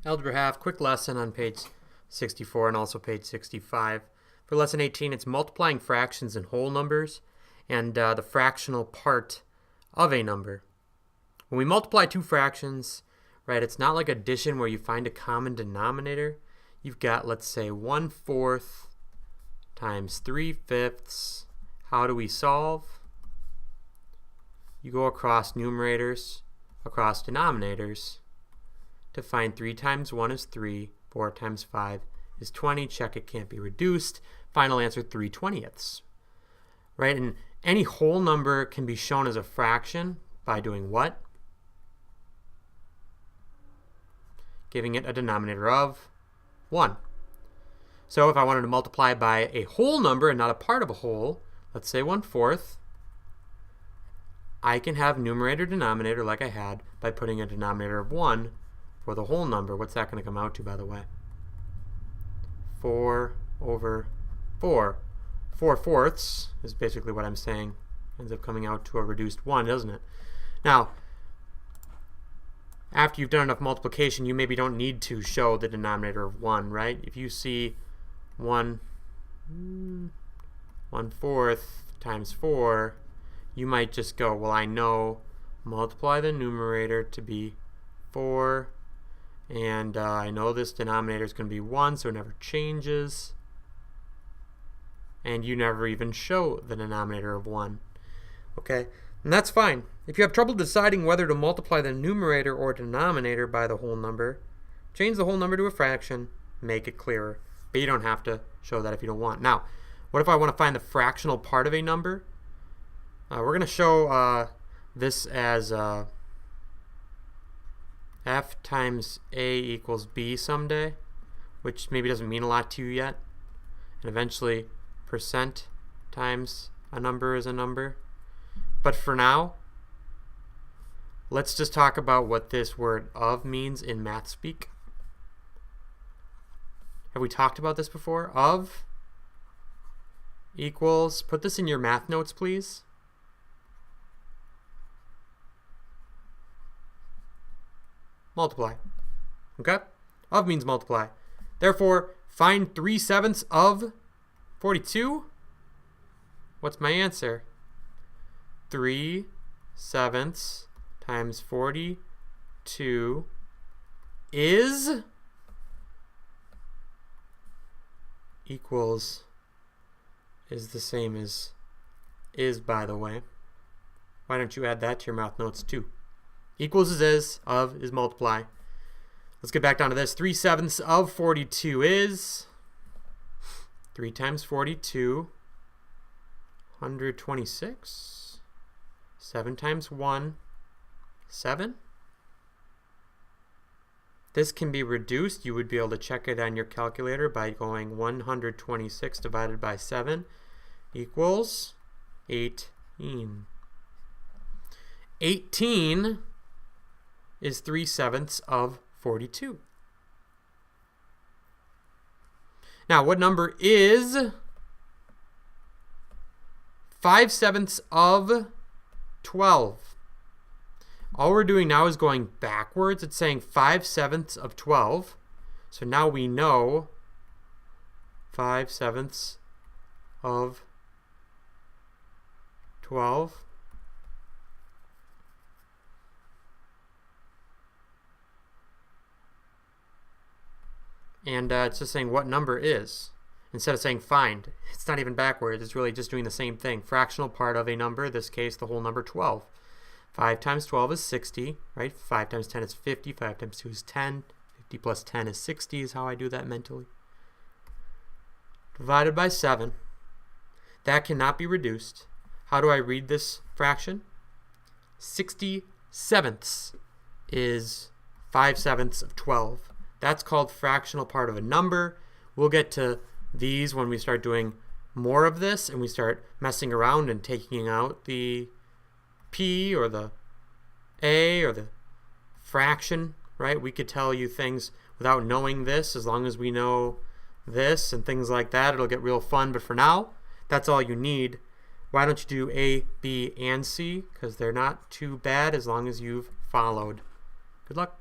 Algebra half, quick lesson on page 64 and also page 65. For lesson 18, it's multiplying fractions and whole numbers and the fractional part of a number. When we multiply two fractions, right, it's not like addition where you find a common denominator. You've got, let's say, 1/4 times 3/5. How do we solve? You go across numerators, across denominators, to find 3 times 1 is 3, 4 times 5 is 20. Check it can't be reduced. Final answer, 3/20. Right? And any whole number can be shown as a fraction by doing what? Giving it a denominator of 1. So if I wanted to multiply by a whole number and not a part of a whole, let's say 1/4, I can have numerator denominator like I had by putting a denominator of 1 for the whole number. What's that going to come out to, by the way? 4/4. 4/4 is basically what I'm saying. Ends up coming out to a reduced 1, doesn't it? Now, after you've done enough multiplication, you maybe don't need to show the denominator of 1, right? If you see 1/4 times 4, you might just go, well, I know multiply the numerator to be 4, and I know this denominator is going to be 1, so it never changes. And you never even show the denominator of 1. Okay? And that's fine. If you have trouble deciding whether to multiply the numerator or denominator by the whole number, change the whole number to a fraction, make it clearer. But you don't have to show that if you don't want. Now, what if I want to find the fractional part of a number? We're going to show this as f times a equals b someday, which maybe doesn't mean a lot to you yet. And eventually, percent times a number is a number. But for now, let's just talk about what this word of means in math speak. Have we talked about this before? Of equals, put this in your math notes, please. Multiply. Okay? Of means multiply. Therefore, find 3/7 of 42. What's my answer? 3/7 times 42 is equals is the same as is, by the way. Why don't you add that to your math notes too? Equals is, of is multiply. Let's get back down to this. 3/7 of 42 is 3 times 42, 126. 7 times 1, 7. This can be reduced. You would be able to check it on your calculator by going 126 divided by 7 equals 18. 18 is 3/7 of 42. Now, what number is 5/7 of 12? All we're doing now is going backwards. It's saying 5/7 of 12. So now we know 5/7 of 12. And it's just saying what number is. Instead of saying find, it's not even backwards. It's really just doing the same thing. Fractional part of a number, in this case, the whole number 12. 5 times 12 is 60, right? 5 times 10 is 50. 5 times 2 is 10. 50 plus 10 is 60 is how I do that mentally. Divided by 7. That cannot be reduced. How do I read this fraction? 60/7 is 5/7 of 12. That's called fractional part of a number. We'll get to these when we start doing more of this and we start messing around and taking out the p or the a or the fraction, right? We could tell you things without knowing this. As long as we know this and things like that, it'll get real fun. But for now, that's all you need. Why don't you do A, B, and C? Because they're not too bad as long as you've followed. Good luck.